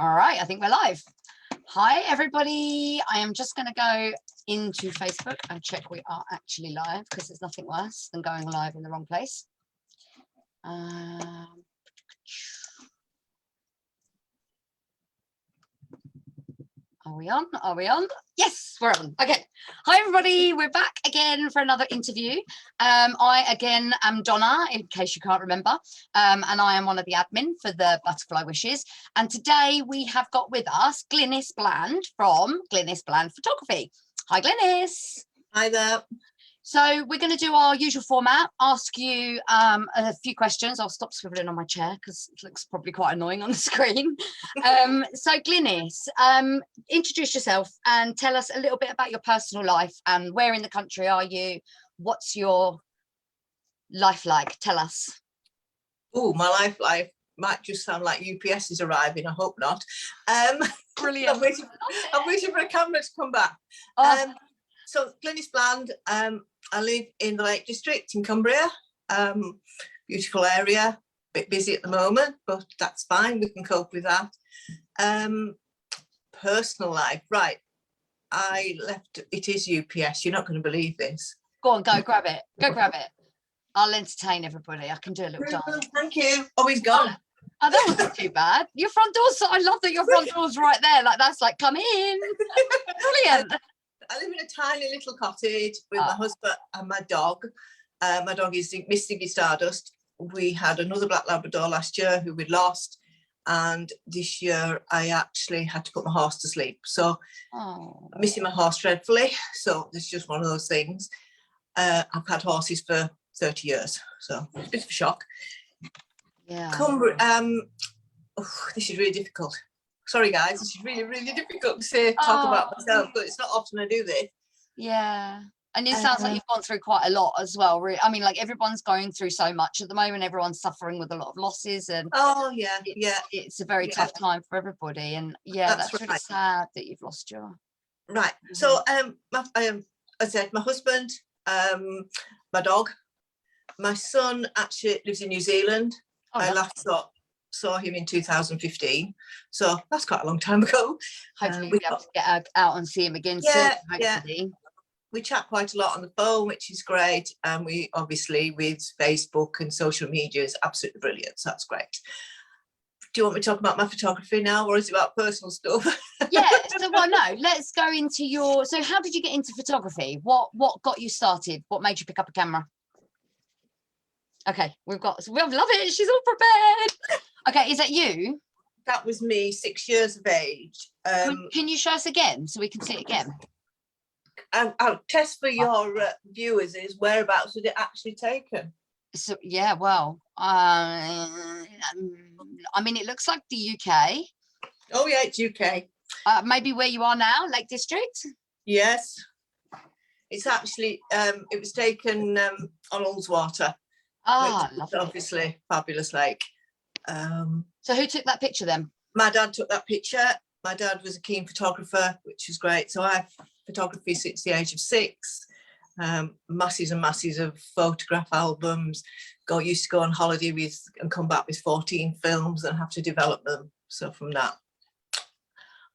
All right, I think we're live. Hi, everybody. I am just going to go into Facebook and check we are actually live, because there's nothing worse than going live in the wrong place. Are we on? Are we on? Yes, we're on. Okay. Hi, everybody. We're back again for another interview. I, again, am Donna, in case you can't remember, and I am one of the admin for the Butterfly Wishes. And today we have got with us Glynis Bland from Glynis Bland Photography. Hi, Glynis. Hi there. So we're going to do our usual format, ask you a few questions. I'll stop swiveling on my chair because it looks probably quite annoying on the screen. So Glynis, introduce yourself and tell us a little bit about your personal life and where in the country are you? What's your life like? Tell us. Oh, my life might just sound like UPS is arriving. I hope not. Brilliant. I'm waiting for a camera to come back. So Glynis Bland, I live in the Lake District in Cumbria. Beautiful area, a bit busy at the moment, but that's fine, we can cope with that. Personal life, right, I left, it is UPS, you're not going to believe this. Go on, go grab it, go grab it. I'll entertain everybody, I can do a little dance. Thank you. Oh, he's gone. Oh, that wasn't too bad. Your front door's, I love that your front door's right there, like that's like, come in. Brilliant. I live in a tiny little cottage with my husband and my dog. My dog is Miss Ziggy Stardust. We had another black Labrador last year who we'd lost, and this year I actually had to put my horse to sleep. So I'm missing my horse dreadfully. So it's just one of those things. I've had horses for 30 years, so it's a bit of a shock. Yeah. Cumbria, this is really difficult. Sorry guys, this is really, really difficult to talk about myself, but it's not often I do this. Yeah, and it sounds like you've gone through quite a lot as well. I mean, like everyone's going through so much at the moment. Everyone's suffering with a lot of losses, and it's a very tough time for everybody. And that's really sad that you've lost your. Right. So I said my husband, my dog, my son actually lives in New Zealand. I last saw him in 2015, so that's quite a long time ago. Hopefully we'll be able to get out and see him again soon. Hopefully. We chat quite a lot on the phone, which is great, and we obviously with Facebook and social media is absolutely brilliant, so that's great. Do you want me to talk about my photography now, or is it about personal stuff? Yeah, so well, no, let's go into your, so how did you get into photography? What got you started? What made you pick up a camera? Okay, we love it, she's all prepared. Okay, is that you? That was me, 6 years of age. Can you show us again so we can see it again? I'll test for your viewers is whereabouts was it actually taken? So yeah, well, I mean, it looks like the UK. Oh yeah, it's UK. Maybe where you are now, Lake District? Yes. It's actually, it was taken on Ullswater. Which is obviously fabulous lake. So who took that picture then? My dad took that picture. My dad was a keen photographer, which is great. So I've photography since the age of 6. Masses and masses of photograph albums. Used to go on holiday with and come back with 14 films and have to develop them. So from that,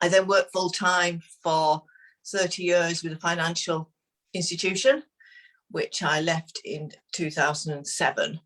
I then worked full time for 30 years with a financial institution, which I left in 2007.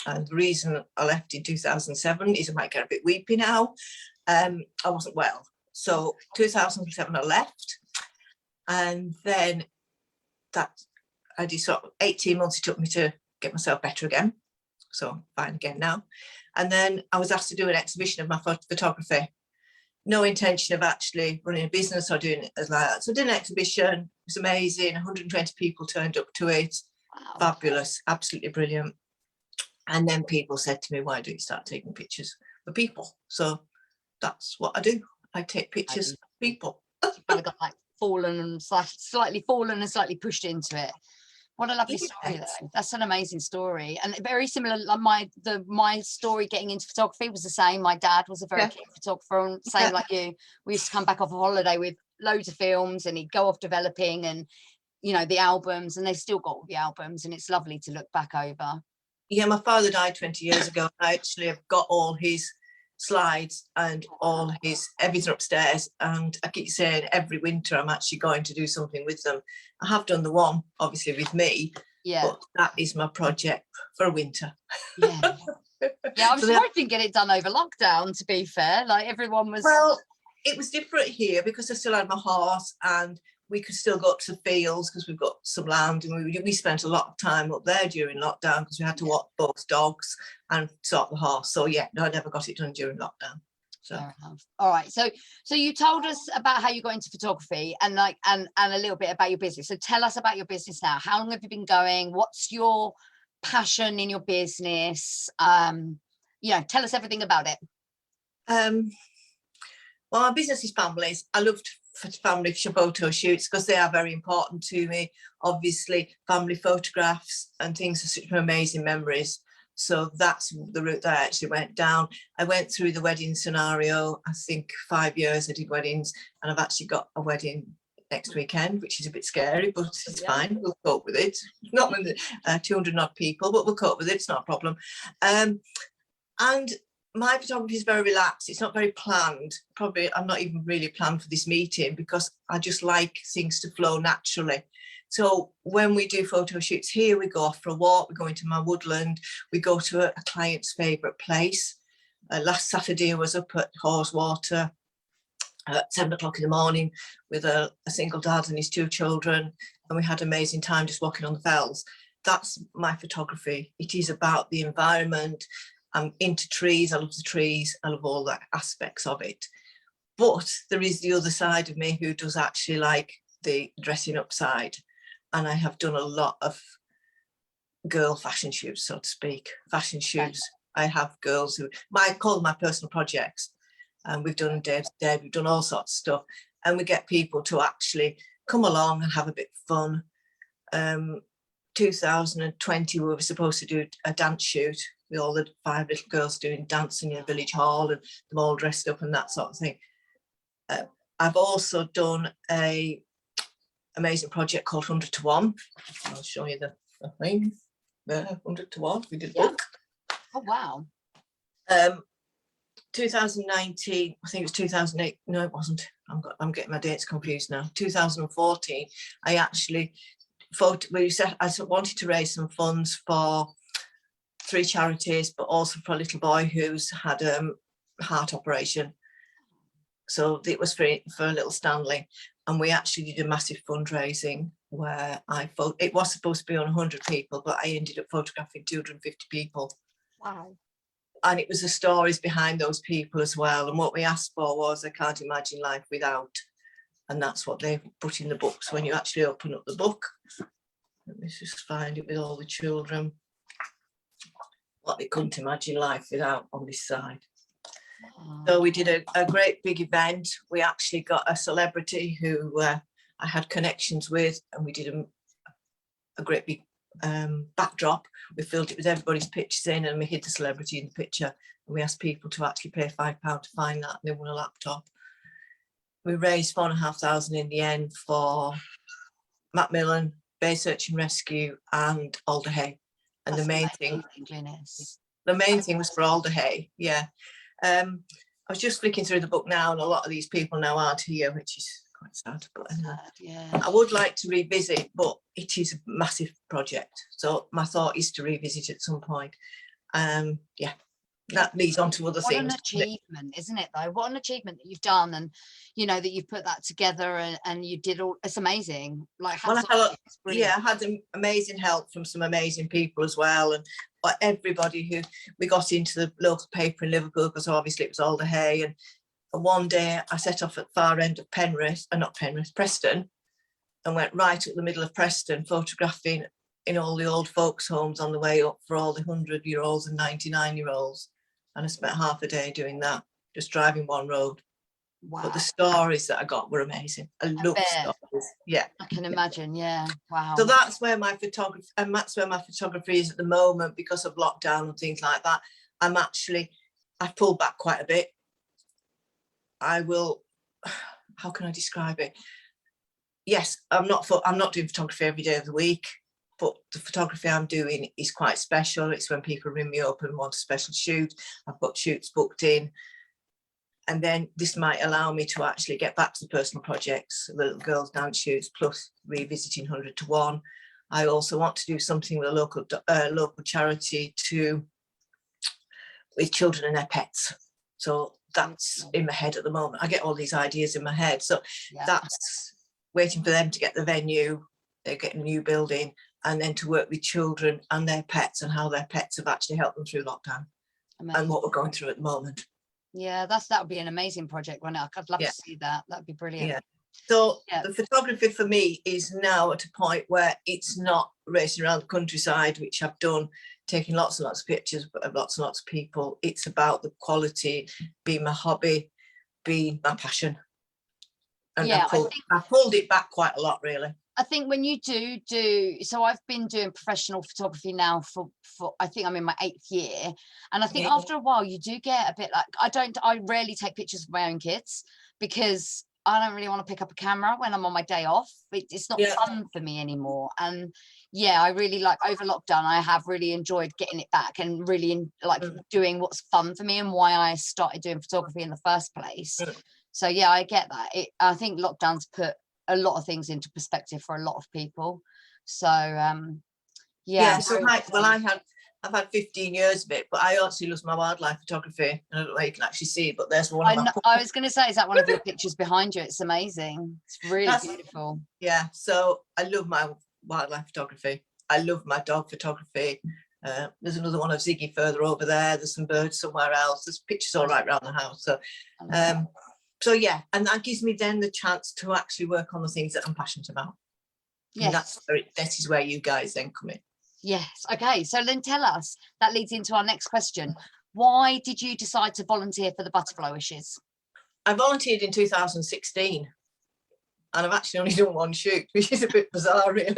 And the reason I left in 2007 is I might get a bit weepy now. I wasn't well. So 2007 I left, and then that I did sort of 18 months it took me to get myself better again. So I'm fine again now. And then I was asked to do an exhibition of my photography. No intention of actually running a business or doing it as like that. So I did an exhibition, it was amazing, 120 people turned up to it. Wow. Fabulous, absolutely brilliant. And then people said to me, why don't you start taking pictures for people? So that's what I do. I take pictures of people. I got like slightly fallen and slightly pushed into it. What a lovely story though. That's an amazing story, and very similar. Like my story getting into photography was the same. My dad was a very keen photographer, and same like you. We used to come back off a holiday with loads of films, and he'd go off developing, and you know, the albums, and they still got all the albums, and it's lovely to look back over. Yeah, my father died 20 years ago. I actually have got all his slides and all his everything upstairs, and I keep saying every winter I'm actually going to do something with them. I have done the one obviously with me, but that is my project for a winter. Yeah. Yeah, I'm So surprised you didn't get it done over lockdown, to be fair. Like everyone was. Well, it was different here because I still had my horse and we could still go up to the fields because we've got some land, and we spent a lot of time up there during lockdown because we had to walk both dogs and sort the horse. So yeah, no, I never got it done during lockdown. So fair enough. All right. So you told us about how you got into photography and like and a little bit about your business. So tell us about your business now. How long have you been going? What's your passion in your business? Tell us everything about it. Well, my business is families. I loved family photo shoots because they are very important to me. Obviously, family photographs and things are such amazing memories. So that's the route that I actually went down. I went through the wedding scenario. I think 5 years I did weddings, and I've actually got a wedding next weekend, which is a bit scary, but it's fine. We'll cope with it. Not with 200 odd people, but we'll cope with it. It's not a problem. And my photography is very relaxed. It's not very planned. Probably I'm not even really planned for this meeting because I just like things to flow naturally. So when we do photo shoots here, we go off for a walk, we go into my woodland, we go to a client's favourite place. Last Saturday I was up at Haweswater at 7 o'clock in the morning with a single dad and his 2 children, and we had an amazing time just walking on the fells. That's my photography. It is about the environment. I'm into trees. I love the trees. I love all the aspects of it. But there is the other side of me who does actually like the dressing up side. And I have done a lot of girl fashion shoots, so to speak, fashion shoots. I have girls who, I call them my personal projects. And we've done Dave's Day, we've done all sorts of stuff. And we get people to actually come along and have a bit of fun. 2020, we were supposed to do a dance shoot with all the 5 little girls doing dancing in a village hall and them all dressed up and that sort of thing. I've also done a amazing project called 100 to 1. I'll show you the thing there, 100 to 1. We did a book. Oh, wow. 2019, I think it was 2008. No, it wasn't. I'm getting my dates confused now. 2014, I actually I wanted to raise some funds for 3 charities, but also for a little boy who's had a heart operation. So it was for little Stanley, and we actually did a massive fundraising where it was supposed to be on 100 people, but I ended up photographing 250 people. Wow. And it was the stories behind those people as well. And what we asked for was, I can't imagine life without. And that's what they put in the books when you actually open up the book. Let me just find it with all the children. What they couldn't imagine life without on this side. So we did a great big event. We actually got a celebrity who I had connections with, and we did a great big backdrop. We filled it with everybody's pictures in, and we hid the celebrity in the picture. And we asked people to actually pay £5 to find that, and they won a laptop. We raised £4,500 in the end for Macmillan, Bay Search and Rescue, and Alder Hay. And the main thing was for Alder Hay. Yeah. I was just flicking through the book now, and a lot of these people now aren't here, which is quite sad. But I would like to revisit, but it is a massive project. So my thought is to revisit at some point. That leads on to other things. What an achievement, isn't it, though? What an achievement that you've done, and that you've put that together, and you did all. It's amazing. Like, I had amazing help from some amazing people as well, and everybody who we got into the local paper in Liverpool, because obviously it was Alder Hay. And one day I set off at the far end of Preston, and went right up the middle of Preston, photographing in all the old folks' homes on the way up for all the 100-year-olds and 99-year-olds. And I spent half a day doing that, just driving one road. Wow. But the stories that I got were amazing. I love stories. Yeah. I can imagine, yeah. Wow. So that's where my photography is at the moment, because of lockdown and things like that. I've pulled back quite a bit. How can I describe it? Yes, I'm not doing photography every day of the week, but the photography I'm doing is quite special. It's when people ring me up and want a special shoot. I've got shoots booked in. And then this might allow me to actually get back to the personal projects, the little girls' dance shoots, plus revisiting 100 to 1. I also want to do something with a local charity with children and their pets. So that's in my head at the moment. I get all these ideas in my head. So that's waiting for them to get the venue. They're getting a new building, and then to work with children and their pets and how their pets have actually helped them through lockdown. Amazing. And what we're going through at the moment. Yeah, that would be an amazing project, wouldn't it? I'd love to see that. That'd be brilliant. Yeah. So the photography for me is now at a point where it's not racing around the countryside, which I've done, taking lots and lots of pictures of lots and lots of people. It's about the quality being my hobby, being my passion. And I pulled it back quite a lot, really. I think when you so I've been doing professional photography now for I think I'm in my 8th year, and I think after a while you do get a bit like, I rarely take pictures of my own kids because I don't really want to pick up a camera when I'm on my day off. It's not fun for me anymore. And I really like, over lockdown I have really enjoyed getting it back and really doing what's fun for me and why I started doing photography in the first place. So I get that. I think lockdown's put a lot of things into perspective for a lot of people. So so I've had 15 years of it, but I actually love my wildlife photography. I don't know if you can actually see it, but there's one. I was going to say, is that one of your pictures behind you? It's amazing. It's really beautiful. Yeah, so I love my wildlife photography. I love my dog photography. There's another one of Ziggy further over there. There's some birds somewhere else. There's pictures all right around the house. So and that gives me then the chance to actually work on the things that I'm passionate about. Yes, and that is where you guys then come in. Yes. Okay. So then tell us, that leads into our next question. Why did you decide to volunteer for the Butterfly Wishes? I volunteered in 2016 and I've actually only done one shoot, which is a bit bizarre, really.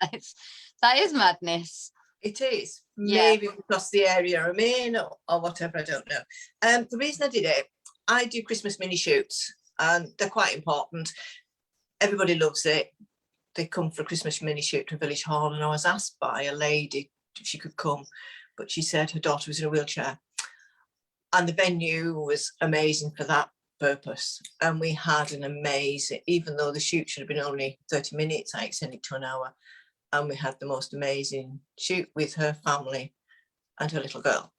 That is madness. It is. Maybe because the area I'm in or whatever, I don't know. The reason I did it, I do Christmas mini shoots and they're quite important. Everybody loves it. They come for a Christmas mini shoot to Village Hall, and I was asked by a lady if she could come, but she said her daughter was in a wheelchair, and the venue was amazing for that purpose. And we had an amazing, even though the shoot should have been only 30 minutes, I extended it to an hour, and we had the most amazing shoot with her family and her little girl.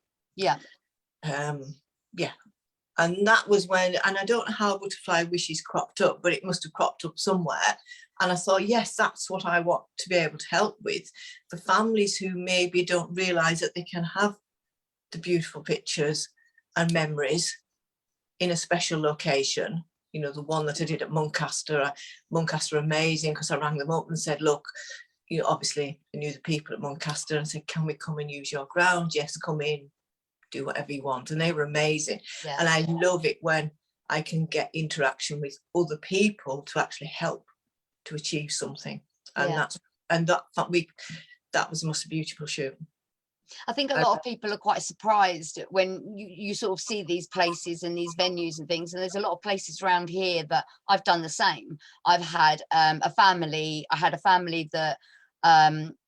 And that was when, and I don't know how Butterfly Wishes cropped up, but it must have cropped up somewhere. And I thought, yes, that's what I want to be able to help with, for families who maybe don't realise that they can have the beautiful pictures and memories in a special location. You know, the one that I did at Muncaster amazing, because I rang them up and said, look, you know, obviously I knew the people at Muncaster, and said, can we come and use your ground? Yes, come in, do whatever you want. And they were amazing. And I love it when I can get interaction with other people to actually help to achieve something. And that was the most beautiful shoot. I think a lot of people are quite surprised when you sort of see these places and these venues and things, and there's a lot of places around here that I've done the same. I've had a family that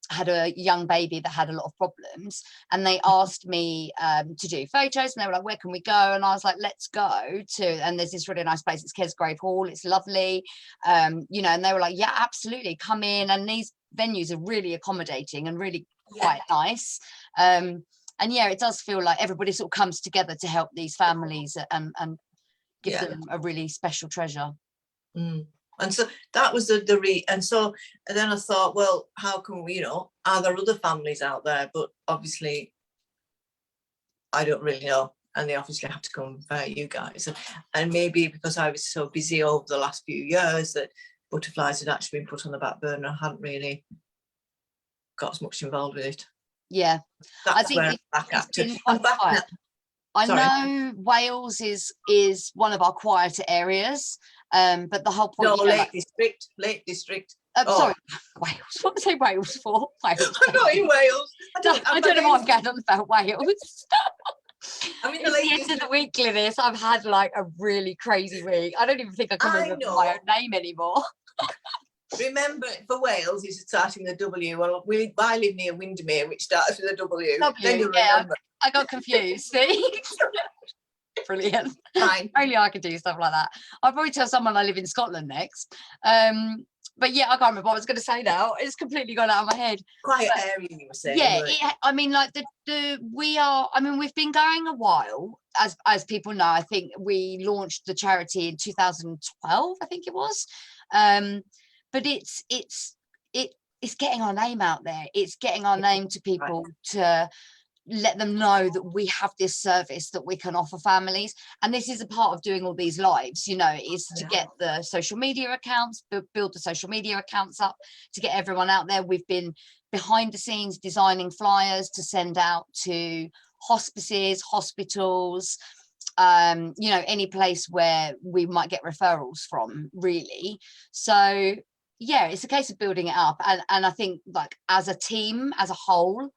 had a young baby that had a lot of problems, and they asked me to do photos, and they were like, where can we go? And I was like, let's go to, and there's this really nice place, it's Kesgrave Hall, it's lovely, you know, and they were like, yeah, absolutely, come in. And these venues are really accommodating and really quite nice, and it does feel like everybody sort of comes together to help these families and give them a really special treasure. And so that was and then I thought, well, how can we, you know, are there other families out there? But obviously I don't really know, and they obviously have to come via you guys, and maybe because I was so busy over the last few years that Butterflies had actually been put on the back burner, I hadn't really got as much involved with it. I think it's been quite quiet. I know Wales is one of our quieter areas, but the whole point. No, Lake District. Sorry, Wales. What was I Wales for? Wales. I'm not in Wales. I don't know what I'm getting on about Wales. I mean, it's the end of the week, Glynis. I've had like a really crazy week. I don't even think I can remember my own name anymore. Remember, for Wales, it's starting with a W. Well, I live near Windermere, which starts with a W. I got confused. See? Brilliant. Fine. Only I could do stuff like that. I'll probably tell someone I live in Scotland next. But yeah, I can't remember what I was going to say now. It's completely gone out of my head. Quiet But area, you were saying. yeah, I mean, like we've been going a while, as people know. I think we launched the charity in 2012, I think it was. But it's getting our name out there. It's getting our name to people, to let them know that we have this service that we can offer families. And this is a part of doing all these lives, you know, is to get the social media accounts, build the social media accounts up, to get everyone out there. We've been behind the scenes designing flyers to send out to hospices, hospitals, you know, any place where we might get referrals from, really. So yeah, it's a case of building it up. And I think, like, as a team, as a whole,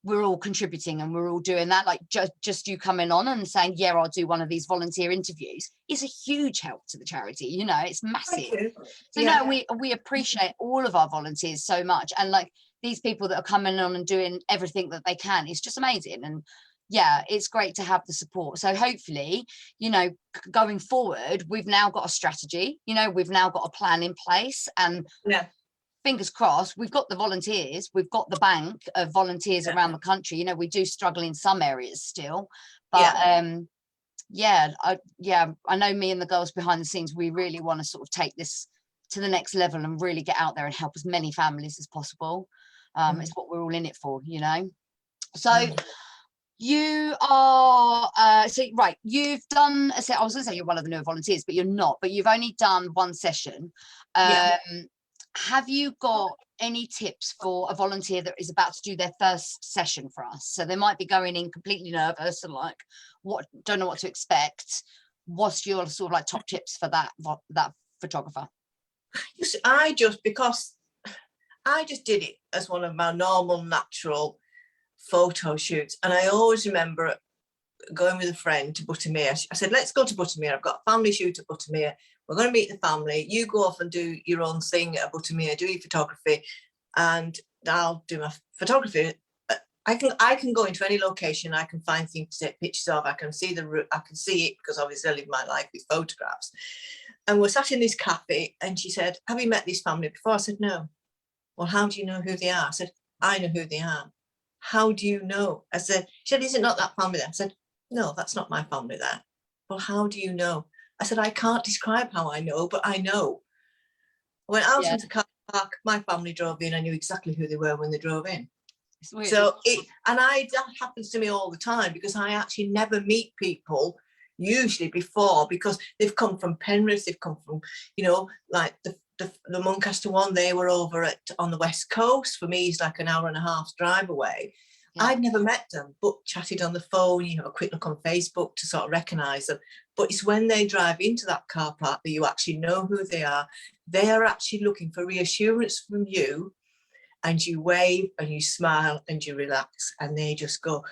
we're all contributing and we're all doing that. Like just you coming on and saying, yeah, I'll do one of these volunteer interviews, is a huge help to the charity. You know, it's massive. So no, we appreciate all of our volunteers so much. And like these people that are coming on and doing everything that they can, it's just amazing. And yeah, it's great to have the support. So hopefully, you know, going forward, we've now got a strategy, you know, we've now got a plan in place, and fingers crossed, we've got the volunteers, we've got the bank of volunteers around the country. You know, we do struggle in some areas still, but I know me and the girls behind the scenes, we really want to sort of take this to the next level and really get out there and help as many families as possible. It's what we're all in it for, you know. So you are right, you've done I was gonna say you're one of the newer volunteers, but you're not, but you've only done one session. Have you got any tips for a volunteer that is about to do their first session for us? So they might be going in completely nervous and like, don't know what to expect. What's your sort of like top tips for that photographer? Because I just did it as one of my normal, natural photo shoots, and I always remember going with a friend to Buttermere. I said, let's go to Buttermere. I've got a family shoot at Buttermere. We're going to meet the family. You go off and do your own thing at Buttermere, do your photography, and I'll do my photography. I can go into any location. I can find things to take pictures of. I can see the route. I can see it because obviously I live my life with photographs. And we're sat in this cafe, and she said, have you met this family before? I said, no. Well, how do you know who they are? I said, I know who they are. How do you know? I said, she said, is it not that family there? I said, no, that's not my family there. Well, how do you know? I said, I can't describe how I know, but I know. I went out into the car park, my family drove in, I knew exactly who they were when they drove in. So that happens to me all the time, because I actually never meet people usually before, because they've come from Penrith, they've come from, you know, like the Muncaster one, they were over on the west coast. For me, it's like an hour and a half drive away. I've never met them, but chatted on the phone, you know, a quick look on Facebook to sort of recognise them. But it's when they drive into that car park that you actually know who they are. They are actually looking for reassurance from you, and you wave and you smile and you relax, and they just go.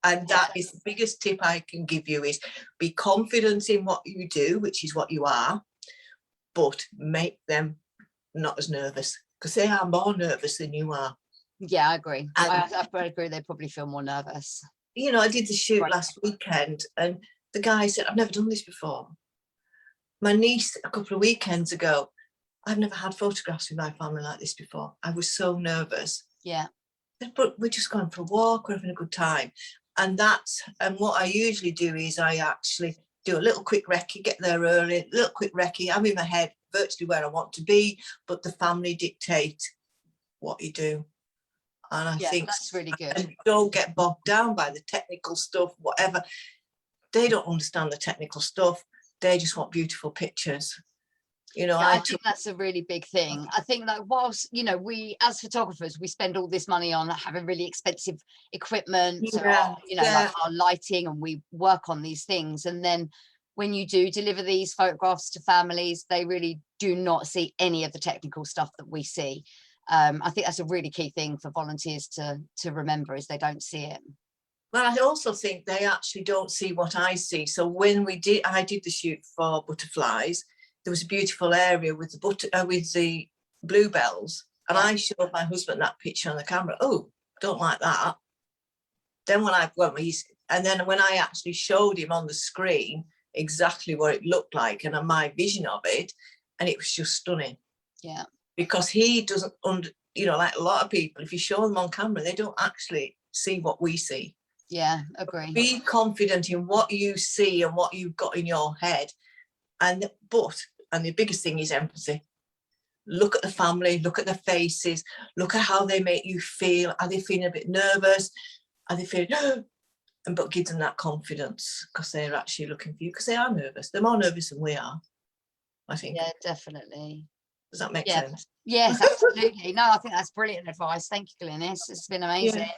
And that is the biggest tip I can give you, is be confident in what you do, which is what you are, but make them not as nervous, because they are more nervous than you are. Yeah, I agree. I agree. They probably feel more nervous. You know, I did the shoot last weekend, and the guy said, I've never done this before. My niece, a couple of weekends ago, I've never had photographs with my family like this before. I was so nervous. Yeah. But we're just going for a walk, we're having a good time. And what I usually do is I actually do a little quick recce, get there early, little quick recce. I'm in my head virtually where I want to be, but the family dictate what you do. And I think that's really good. And don't get bogged down by the technical stuff, whatever. They don't understand the technical stuff. They just want beautiful pictures. You know, I think that's a really big thing. I think, like, whilst, you know, we as photographers, we spend all this money on having really expensive equipment, like our lighting, and we work on these things. And then when you do deliver these photographs to families, they really do not see any of the technical stuff that we see. I think that's a really key thing for volunteers to remember, is they don't see it. Well, I also think they actually don't see what I see. So when I did the shoot for butterflies, there was a beautiful area with the bluebells, and I showed my husband that picture on the camera. Oh, don't like that. Then when And then when I actually showed him on the screen exactly what it looked like and my vision of it, and it was just stunning. Yeah. Because he doesn't, you know, like a lot of people, if you show them on camera, they don't actually see what we see. Yeah, agree. Be confident in what you see and what you've got in your head. And the biggest thing is empathy. Look at the family, look at their faces, look at how they make you feel. Are they feeling a bit nervous? Are they feeling, but give them that confidence, because they're actually looking for you, because they are nervous. They're more nervous than we are, I think. Yeah, definitely. Does that make sense? Yes, absolutely. No, I think that's brilliant advice. Thank you, Glynis. It's been amazing. Yeah.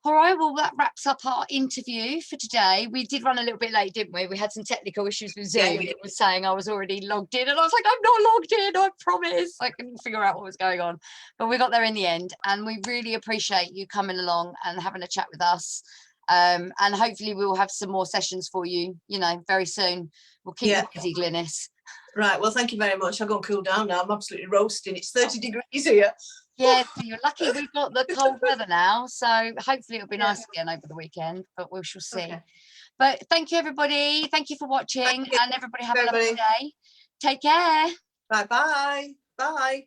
All right, well, that wraps up our interview for today. We did run a little bit late, didn't we? We had some technical issues with Zoom. Yeah, It was saying I was already logged in, and I was like, I'm not logged in, I promise. I couldn't figure out what was going on. But we got there in the end, and we really appreciate you coming along and having a chat with us. And hopefully we'll have some more sessions for you, you know, very soon. We'll keep you busy, Glynis. Right, well, thank you very much. I'll go and cool down now. I'm absolutely roasting. It's 30 degrees here. Yeah, so you're lucky we've got the cold weather now, so hopefully it'll be nice again over the weekend, but we shall see. Okay. But thank you, everybody. Thank you for watching, and everybody have a lovely day. Take care. Bye-bye. Bye.